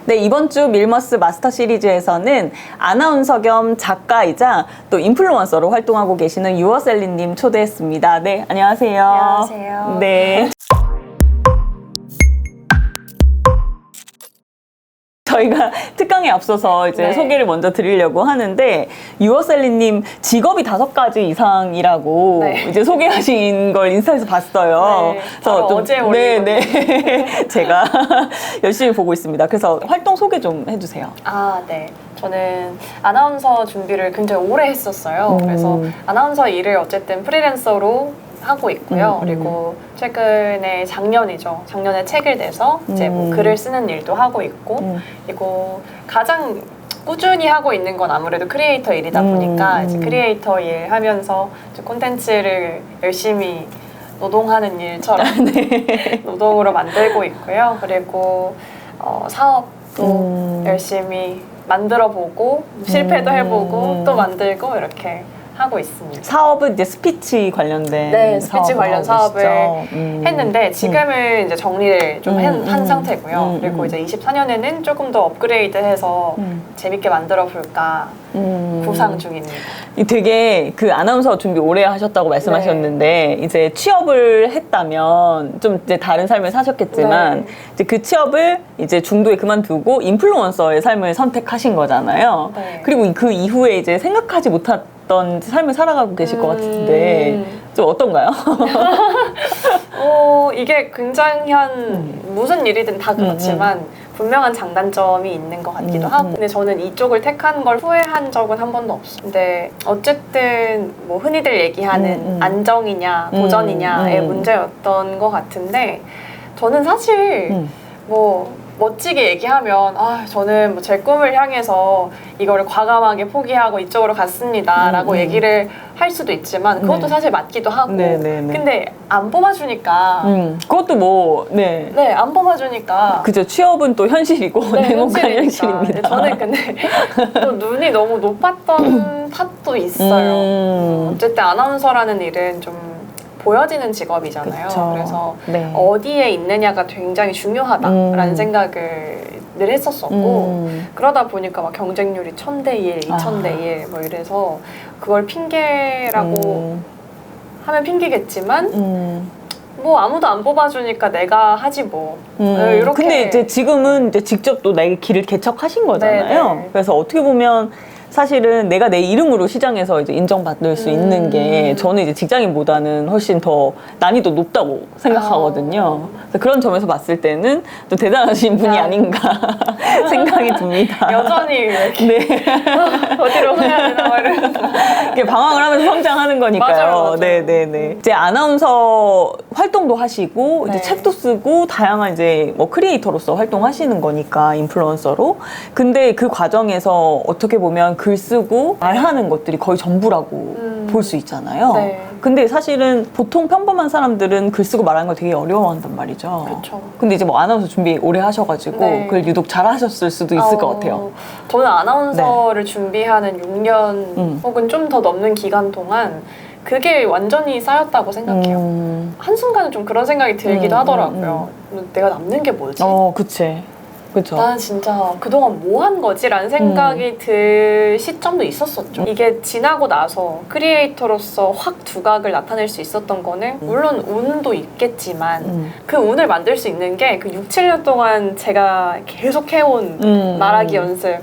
네, 이번 주 밀머스 마스터 시리즈에서는 아나운서 겸 작가이자 또 인플루언서로 활동하고 계시는 유어셀리님 초대했습니다. 네, 안녕하세요. 안녕하세요. 네. 저희가 특강에 앞서서 이제 네. 소개를 먼저 드리려고 하는데, 유어셀리님 직업이 5가지 이상이라고 네. 이제 소개하신 걸 인스타에서 봤어요. 네, 바로 어제 올린 네. 제가 열심히 보고 있습니다. 그래서 활동 소개 좀 해주세요. 네. 저는 아나운서 준비를 굉장히 오래 했었어요. 그래서 아나운서 일을 어쨌든 프리랜서로 하고 있고요. 그리고 최근에 작년에 책을 내서 이제 뭐 글을 쓰는 일도 하고 있고, 그리고 가장 꾸준히 하고 있는 건 아무래도 크리에이터 일이다 보니까 이제 크리에이터 일 하면서 이제 콘텐츠를 열심히 노동하는 일처럼 노동으로 만들고 있고요. 그리고 사업도 열심히 만들어보고 실패도 해보고 또 만들고 이렇게 하고 있습니다. 사업은 이제 스피치 관련된 네, 스피치 관련 사업을 계시죠? 했는데 지금은 이제 정리를 좀 한 상태고요. 그리고 이제 24년에는 조금 더 업그레이드해서 재밌게 만들어 볼까 구상 중입니다. 되게 그 아나운서 준비 오래 하셨다고 말씀하셨는데 이제 취업을 했다면 좀 이제 다른 삶을 사셨겠지만 이제 그 취업을 이제 중도에 그만두고 인플루언서의 삶을 선택하신 거잖아요. 그리고 그 이후에 이제 생각하지 못했던 삶을 살아가고 계실 것 같은데 좀 어떤가요? 이게 굉장한 무슨 일이든 다 그렇지만 분명한 장단점이 있는 것 같기도 하고, 근데 저는 이쪽을 택한 걸 후회한 적은 한 번도 없어요. 근데 어쨌든 뭐 흔히들 얘기하는 안정이냐 도전이냐의 문제였던 것 같은데, 저는 사실 뭐 멋지게 얘기하면 저는 뭐 제 꿈을 향해서 이거를 과감하게 포기하고 이쪽으로 갔습니다 라고 얘기를 할 수도 있지만 그것도 사실 맞기도 하고, 근데 안 뽑아주니까 그것도 안 뽑아주니까 그죠. 취업은 또 현실이고 냉혹한 현실입니다. 저는 근데 또 눈이 너무 높았던 탓도 있어요. 어쨌든 아나운서라는 일은 좀 보여지는 직업이잖아요. 그쵸. 그래서 어디에 있느냐가 굉장히 중요하다라는 생각을 늘 했었었고, 그러다 보니까 막 경쟁률이 1000대1, 2000대1 뭐 이래서 그걸 핑계라고 하면 핑계겠지만 뭐 아무도 안 뽑아주니까 내가 하지 뭐. 이렇게. 근데 이제 지금은 이제 직접 또 나의 길을 개척하신 거잖아요. 그래서 어떻게 보면 사실은 내가 내 이름으로 시장에서 이제 인정받을 수 있는 게 저는 이제 직장인보다는 훨씬 더 난이도 높다고 생각하거든요. 그래서 그런 점에서 봤을 때는 또 대단하신 분이 아닌가 생각이 듭니다. 여전히 이렇게 어디로 가야 되나 막 이러면서 이게 방황을 하면서 성장하는 거니까요. 맞아요. 네네네. 이제 아나운서 활동도 하시고 이제 책도 쓰고 다양한 이제 뭐 크리에이터로서 활동하시는 거니까, 인플루언서로. 근데 그 과정에서 어떻게 보면 글 쓰고 말하는 것들이 거의 전부라고 볼 수 있잖아요. 근데 사실은 보통 평범한 사람들은 글 쓰고 말하는 걸 되게 어려워한단 말이죠. 그렇죠. 근데 이제 뭐 아나운서 준비 오래 하셔가지고 그걸 유독 잘하셨을 수도 있을 것 같아요. 저는 아나운서를 준비하는 6년 혹은 좀 더 넘는 기간 동안 그게 완전히 쌓였다고 생각해요. 한순간은 좀 그런 생각이 들기도 하더라고요. 내가 남는 게 뭐지? 그치. 그쵸. 나는 진짜 그동안 뭐 한 거지? 라는 생각이 들 시점도 있었었죠. 이게 지나고 나서 크리에이터로서 확 두각을 나타낼 수 있었던 거는 물론 운도 있겠지만 그 운을 만들 수 있는 게 그 6, 7년 동안 제가 계속 해온 말하기 연습,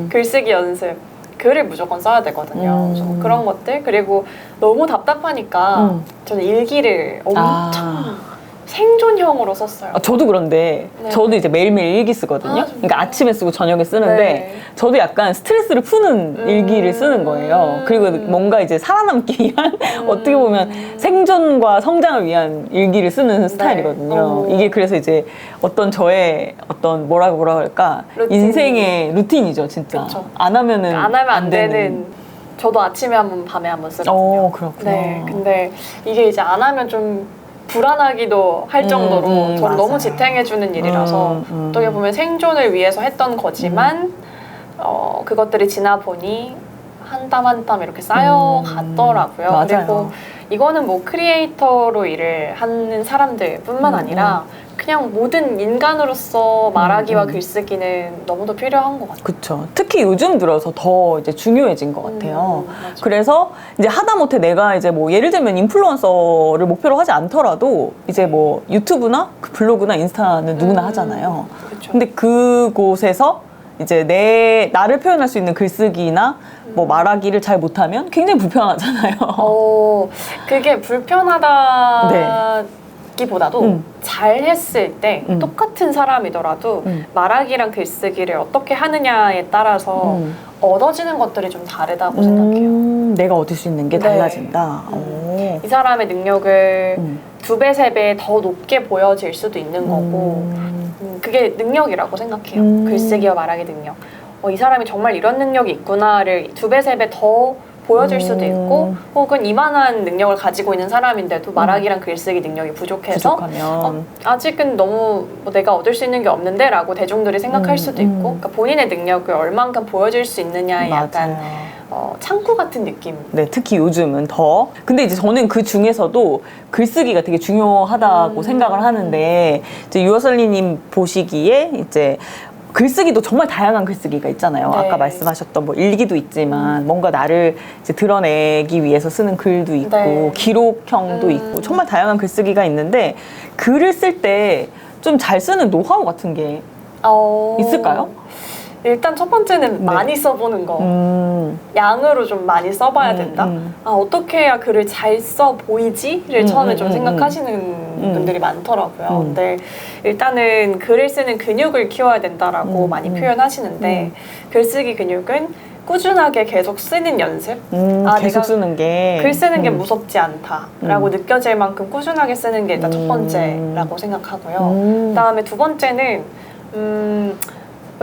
글쓰기 연습, 글을 무조건 써야 되거든요. 그래서 그런 것들, 그리고 너무 답답하니까 저는 일기를 엄청 생존형으로 썼어요. 저도 그런데 저도 이제 매일매일 일기 쓰거든요. 그러니까 아침에 쓰고 저녁에 쓰는데 저도 약간 스트레스를 푸는 일기를 쓰는 거예요. 그리고 뭔가 이제 살아남기 위한 어떻게 보면 생존과 성장을 위한 일기를 쓰는 스타일이거든요. 이게 그래서 이제 어떤 저의 어떤 뭐라 할까 인생의 루틴이죠, 진짜. 그쵸. 안 하면은 안 되는. 저도 아침에 한 번, 밤에 한 번 쓰거든요. 그렇구나. 근데 이게 이제 안 하면 좀 불안하기도 할 정도로 저는 너무 지탱해주는 일이라서 어떻게 보면 생존을 위해서 했던 거지만 그것들이 지나 보니 한 땀 한 땀 이렇게 쌓여갔더라고요. 맞아요. 그리고 이거는 뭐 크리에이터로 일을 하는 사람들뿐만 아니라 그냥 모든 인간으로서 말하기와 글쓰기는 너무도 필요한 것 같아요. 그쵸. 특히 요즘 들어서 더 이제 중요해진 것 같아요. 맞아요. 그래서 이제 하다못해 내가 이제 뭐 예를 들면 인플루언서를 목표로 하지 않더라도 이제 뭐 유튜브나 그 블로그나 인스타는 누구나 하잖아요. 그쵸. 근데 그곳에서 이제 나를 표현할 수 있는 글쓰기나 뭐 말하기를 잘 못하면 굉장히 불편하잖아요. 그게 불편하다기보다도 잘했을 때 똑같은 사람이더라도 말하기랑 글쓰기를 어떻게 하느냐에 따라서 얻어지는 것들이 좀 다르다고 생각해요. 내가 얻을 수 있는 게 네. 달라진다. 이 사람의 능력을 2배, 3배 더 높게 보여질 수도 있는 거고 그게 능력이라고 생각해요. 글쓰기와 말하기 능력. 이 사람이 정말 이런 능력이 있구나를 2배, 3배 더 보여줄 수도 있고 혹은 이만한 능력을 가지고 있는 사람인데도 말하기랑 글쓰기 능력이 부족해서 부족하면 아직은 너무 뭐 내가 얻을 수 있는 게 없는데 라고 대중들이 생각할 수도 있고 그러니까 본인의 능력을 얼만큼 보여줄 수 있느냐에 약간 창구 같은 느낌. 네, 특히 요즘은 더. 근데 이제 저는 그 중에서도 글쓰기가 되게 중요하다고 생각을 하는데 이제 유어설리님 보시기에 이제 글쓰기도 정말 다양한 글쓰기가 있잖아요. 네. 아까 말씀하셨던 뭐 일기도 있지만 뭔가 나를 이제 드러내기 위해서 쓰는 글도 있고 네. 기록형도 있고 정말 다양한 글쓰기가 있는데 글을 쓸 때 좀 잘 쓰는 노하우 같은 게 있을까요? 일단 첫 번째는 많이 써보는 거. 양으로 좀 많이 써봐야 된다. 어떻게 해야 글을 잘 써 보이지?를 처음에 좀 생각하시는 분들이 많더라고요. 근데 일단은 글을 쓰는 근육을 키워야 된다라고 많이 표현하시는데 글쓰기 근육은 꾸준하게 계속 쓰는 연습. 계속 쓰는 게. 글 쓰는 게 무섭지 않다라고 느껴질 만큼 꾸준하게 쓰는 게 일단 첫 번째라고 생각하고요. 그다음에 두 번째는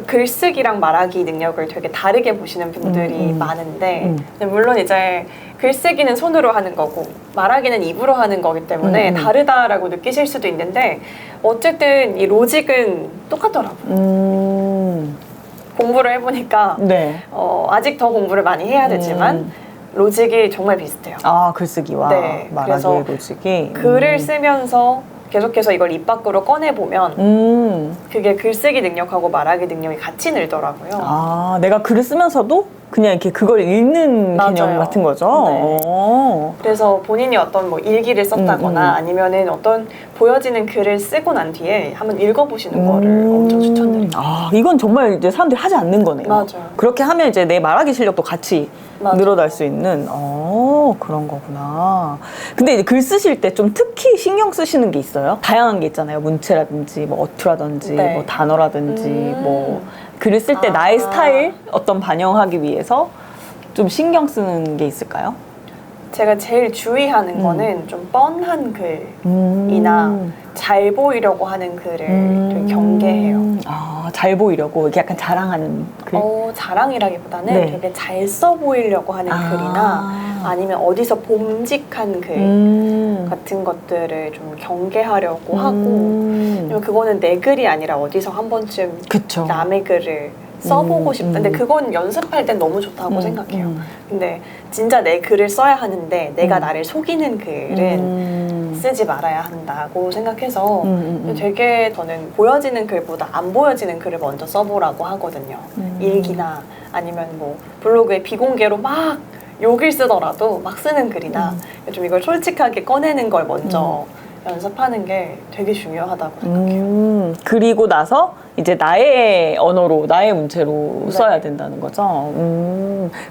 글쓰기랑 말하기 능력을 되게 다르게 보시는 분들이 많은데 물론 이제 글쓰기는 손으로 하는 거고 말하기는 입으로 하는 거기 때문에 다르다라고 느끼실 수도 있는데 어쨌든 이 로직은 똑같더라고요. 공부를 해보니까 네. 아직 더 공부를 많이 해야 되지만 로직이 정말 비슷해요. 글쓰기와 네, 말하기 그래서 로직이. 글을 쓰면서 계속해서 이걸 입 밖으로 꺼내보면 그게 글쓰기 능력하고 말하기 능력이 같이 늘더라고요. 내가 글을 쓰면서도 그냥 이렇게 그걸 읽는 맞아요. 개념 같은 거죠? 네. 그래서 본인이 어떤 뭐 일기를 썼다거나 아니면은 어떤 보여지는 글을 쓰고 난 뒤에 한번 읽어보시는 거를 엄청 추천드려요. 이건 정말 이제 사람들이 하지 않는 거네요. 맞아요. 그렇게 하면 이제 내 말하기 실력도 같이 맞아요. 늘어날 수 있는 그런 거구나. 근데 이제 글 쓰실 때 좀 특히 신경 쓰시는 게 있어요? 다양한 게 있잖아요. 문체라든지 뭐 어투라든지 네. 뭐 단어라든지 뭐 글을 쓸 때 나의 스타일 어떤 반영하기 위해서 좀 신경 쓰는 게 있을까요? 제가 제일 주의하는 거는 좀 뻔한 글이나 잘 보이려고 하는 글을 되게 경계해요. 잘 보이려고 이렇게 약간 자랑하는 글? 자랑이라기보다는 네. 되게 잘 써 보이려고 하는 글이나 아니면 어디서 봄직한 글 같은 것들을 좀 경계하려고 하고 왜냐면 그거는 내 글이 아니라 어디서 한 번쯤 그쵸. 남의 글을 써보고 싶다. 근데 그건 연습할 땐 너무 좋다고 생각해요. 근데 진짜 내 글을 써야 하는데 내가 나를 속이는 글은 쓰지 말아야 한다고 생각해서 되게 저는 보여지는 글보다 안 보여지는 글을 먼저 써보라고 하거든요. 일기나 아니면 뭐 블로그에 비공개로 막 욕을 쓰더라도 막 쓰는 글이나 좀 이걸 솔직하게 꺼내는 걸 먼저 연습하는 게 되게 중요하다고 생각해요. 그리고 나서 이제 나의 언어로, 나의 문체로 네. 써야 된다는 거죠.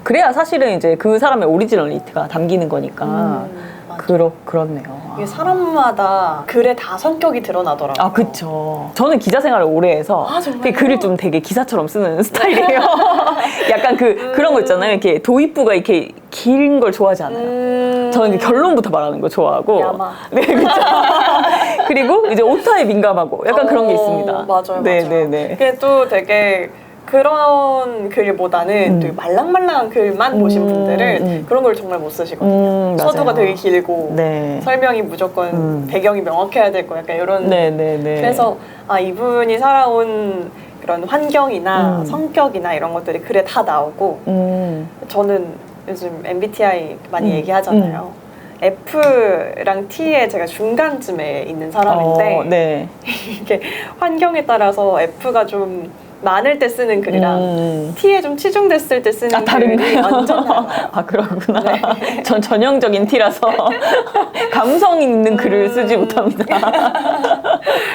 그래야 사실은 이제 그 사람의 오리지널리티가 담기는 거니까. 맞아요. 그렇네요. 이게 사람마다 글에 다 성격이 드러나더라고요. 그쵸. 저는 기자 생활을 오래 해서 정말요? 되게 글을 좀 되게 기사처럼 쓰는 스타일이에요. 약간 그런 거 있잖아요. 이렇게 도입부가 이렇게 긴 걸 좋아하지 않아요. 저는 결론부터 말하는 거 좋아하고. 야마. 네, 그쵸. 그리고 이제 오타에 민감하고 약간 그런 게 있습니다. 맞아요. 네, 맞아요. 네, 네. 그게 또 되게 그런 글보다는 되게 말랑말랑한 글만 보신 분들은 그런 걸 정말 못 쓰시거든요. 서두가 맞아요. 되게 길고 네. 설명이 무조건 배경이 명확해야 되고 약간 이런 네, 네, 네. 그래서 이분이 살아온 그런 환경이나 성격이나 이런 것들이 글에 다 나오고 저는 요즘 MBTI 많이 얘기하잖아요. F랑 T의 제가 중간쯤에 있는 사람인데 네. 이게 환경에 따라서 F가 좀 많을 때 쓰는 글이랑 T에 좀 치중됐을 때 쓰는 글이 완전 달라요. 아, 그러구나. 네. 전 전형적인 T라서 감성 있는 글을 쓰지 못합니다.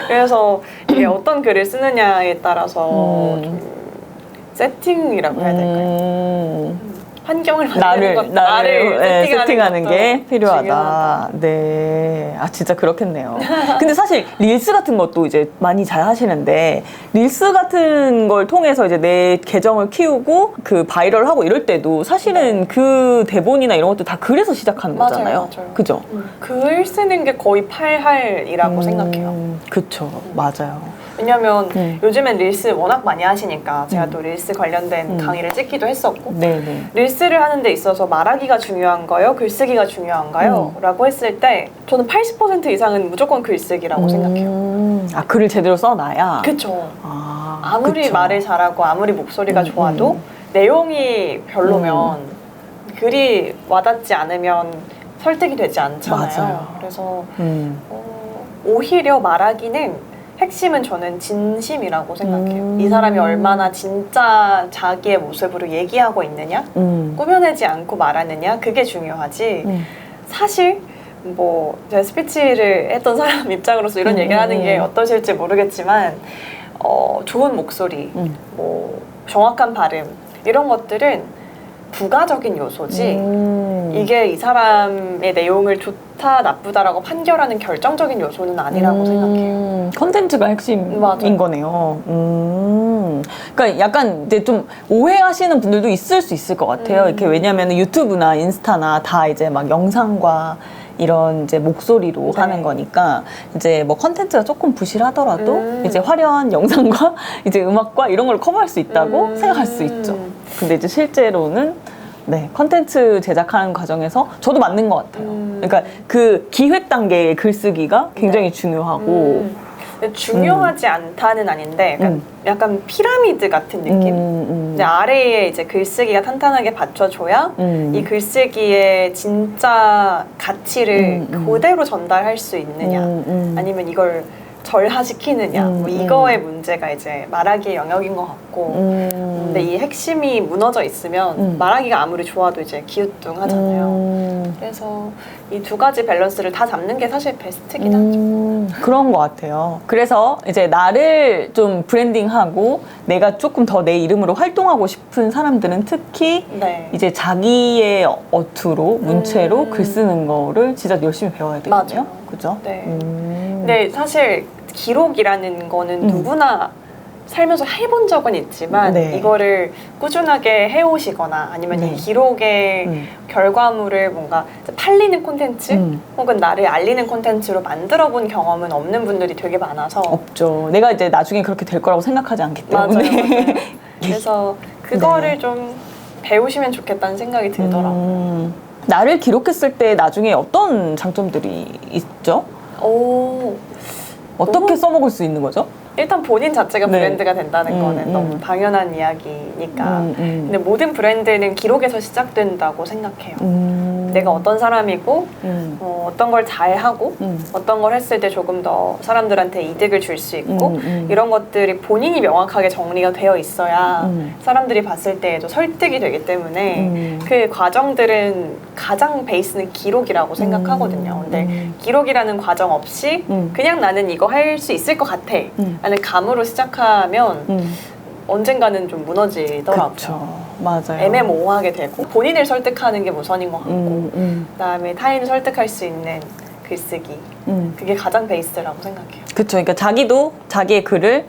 그래서 이게 어떤 글을 쓰느냐에 따라서 좀 세팅이라고 해야 될까요? 환경을 만드는 것, 나를 세팅하는 게 필요하다. 중요하다. 네. 아, 진짜 그렇겠네요. 근데 사실 릴스 같은 것도 이제 많이 잘 하시는데, 릴스 같은 걸 통해서 이제 내 계정을 키우고 그 바이럴하고 이럴 때도 사실은 그 대본이나 이런 것도 다 글에서 시작하는 맞아요, 거잖아요. 맞아요. 그죠? 글 쓰는 게 거의 8할이라고 생각해요. 그쵸. 맞아요. 왜냐면 요즘엔 릴스 워낙 많이 하시니까 제가 또 릴스 관련된 음. 강의를 찍기도 했었고 네네. 릴스를 하는 데 있어서 말하기가 중요한가요? 글쓰기가 중요한가요? 라고 했을 때 저는 80% 이상은 무조건 글쓰기라고 생각해요. 아, 글을 제대로 써놔야? 그쵸. 아, 아무리 그쵸. 말을 잘하고 아무리 목소리가 좋아도 내용이 별로면 글이 와닿지 않으면 설득이 되지 않잖아요. 맞아요. 그래서 오히려 말하기는 핵심은 저는 진심이라고 생각해요. 이 사람이 얼마나 진짜 자기의 모습으로 얘기하고 있느냐, 꾸며내지 않고 말하느냐, 그게 중요하지. 사실 뭐 제가 스피치를 했던 사람 입장으로서 이런 얘기를 하는 게 어떠실지 모르겠지만 좋은 목소리, 뭐 정확한 발음 이런 것들은 부가적인 요소지 이게 이 사람의 내용을 좋다 나쁘다라고 판결하는 결정적인 요소는 아니라고 생각해요. 컨텐츠가 핵심인 맞아요. 거네요. 그러니까 약간 이제 좀 오해하시는 분들도 있을 수 있을 것 같아요. 이렇게 왜냐하면 유튜브나 인스타나 다 이제 막 영상과 이런 이제 목소리로 네. 하는 거니까 이제 뭐 컨텐츠가 조금 부실하더라도 이제 화려한 영상과 이제 음악과 이런 걸 커버할 수 있다고 생각할 수 있죠. 근데 이제 실제로는 네, 컨텐츠 제작하는 과정에서 저도 맞는 것 같아요. 그러니까 그 기획 단계의 글쓰기가 굉장히 중요하고 근데 중요하지 않다는 아닌데 약간 피라미드 같은 느낌? 근데 아래에 이제 글쓰기가 탄탄하게 받쳐줘야 이 글쓰기의 진짜 가치를 그대로 전달할 수 있느냐 아니면 이걸 절하시키느냐 뭐 이거의 문제가 이제 말하기의 영역인 것 같고 근데 이 핵심이 무너져 있으면 말하기가 아무리 좋아도 이제 기우뚱하잖아요. 그래서 이 두 가지 밸런스를 다 잡는 게 사실 베스트긴 하죠. 그런 것 같아요. 그래서 이제 나를 좀 브랜딩하고 내가 조금 더 내 이름으로 활동하고 싶은 사람들은 특히 네. 이제 자기의 어투로 문체로 글 쓰는 거를 진짜 열심히 배워야 되거든요. 맞아요. 그죠? 네. 근데 사실 기록이라는 거는 누구나 살면서 해본 적은 있지만 네. 이거를 꾸준하게 해오시거나 아니면 네. 이 기록의 결과물을 뭔가 팔리는 콘텐츠 혹은 나를 알리는 콘텐츠로 만들어 본 경험은 없는 분들이 되게 많아서 없죠. 내가 이제 나중에 그렇게 될 거라고 생각하지 않기 때문에. 맞아요. 그래서 그거를 좀 배우시면 좋겠다는 생각이 들더라고요. 나를 기록했을 때 나중에 어떤 장점들이 있죠? 오, 어떻게 써먹을 수 있는 거죠? 일단 본인 자체가 네. 브랜드가 된다는 거는 너무 당연한 이야기니까. 근데 모든 브랜드는 기록에서 시작된다고 생각해요. 내가 어떤 사람이고 어떤 걸 잘하고 어떤 걸 했을 때 조금 더 사람들한테 이득을 줄 수 있고 이런 것들이 본인이 명확하게 정리가 되어 있어야 사람들이 봤을 때에도 설득이 되기 때문에 그 과정들은 가장 베이스는 기록이라고 생각하거든요. 근데 기록이라는 과정 없이 그냥 나는 이거 할 수 있을 것 같아 라는 감으로 시작하면 언젠가는 좀 무너지더라고요. 그렇죠. 맞아요. 애매모호하게 되고 본인을 설득하는 게 우선인 것 같고 그다음에 타인을 설득할 수 있는 글쓰기 그게 가장 베이스라고 생각해요. 그렇죠. 그러니까 자기도 자기의 글을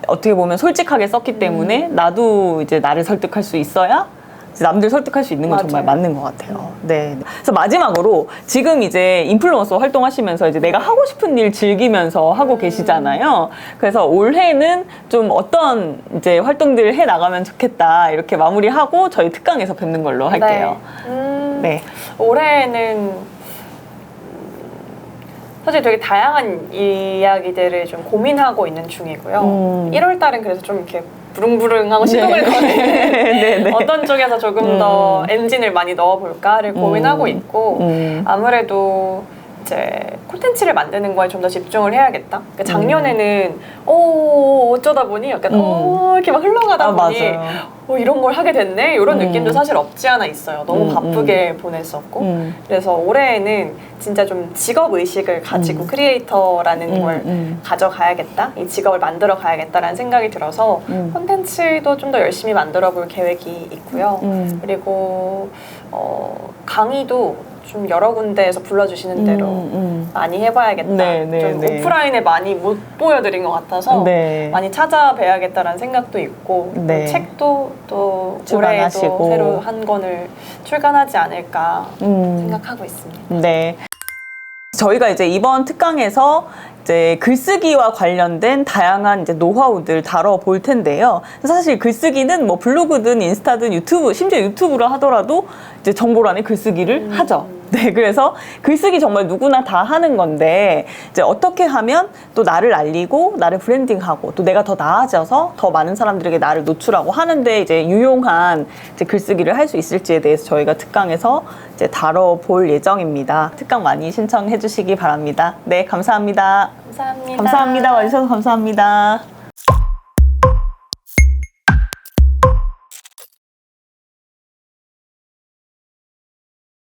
어떻게 보면 솔직하게 썼기 때문에 나도 이제 나를 설득할 수 있어야 이제 남들 설득할 수 있는 건 정말 맞아요. 맞는 것 같아요. 네. 그래서 마지막으로 지금 이제 인플루언서 활동하시면서 이제 내가 하고 싶은 일 즐기면서 하고 계시잖아요. 그래서 올해는 좀 어떤 이제 활동들을 해 나가면 좋겠다 이렇게 마무리하고 저희 특강에서 뵙는 걸로 할게요. 네. 올해는 사실 되게 다양한 이야기들을 좀 고민하고 있는 중이고요. 1월 달은 그래서 좀 이렇게 부릉부릉하고 시동을 거는 네네. 어떤 쪽에서 조금 더 엔진을 많이 넣어볼까를 고민하고 있고 아무래도 이제 콘텐츠를 만드는 거에 좀 더 집중을 해야겠다. 그러니까 작년에는 어쩌다 보니 약간 이렇게 막 흘러가다 보니 맞아요. 이런 걸 하게 됐네 이런 느낌도 사실 없지 않아 있어요. 너무 바쁘게 보냈었고 그래서 올해에는 진짜 좀 직업 의식을 가지고 크리에이터라는 걸 가져가야겠다. 이 직업을 만들어 가야겠다라는 생각이 들어서 콘텐츠도 좀 더 열심히 만들어 볼 계획이 있고요. 그리고 강의도 좀 여러 군데에서 불러주시는 대로 많이 해봐야겠다. 좀 오프라인에 많이 못 보여드린 것 같아서 많이 찾아뵈야겠다라는 생각도 있고 또 책도 또 올해에도 새로 한 권을 출간하지 않을까 생각하고 있습니다. 네. 저희가 이제 이번 특강에서 이제 글쓰기와 관련된 다양한 이제 노하우들 다뤄볼 텐데요. 사실 글쓰기는 뭐 블로그든 인스타든 유튜브, 심지어 유튜브로 하더라도 이제 정보란에 글쓰기를 하죠. 네, 그래서 글쓰기 정말 누구나 다 하는 건데 이제 어떻게 하면 또 나를 알리고 나를 브랜딩하고 또 내가 더 나아져서 더 많은 사람들에게 나를 노출하고 하는데 이제 유용한 이제 글쓰기를 할 수 있을지에 대해서 저희가 특강에서 이제 다뤄볼 예정입니다. 특강 많이 신청해 주시기 바랍니다. 네, 감사합니다. 감사합니다. 감사합니다. 와주셔서 감사합니다.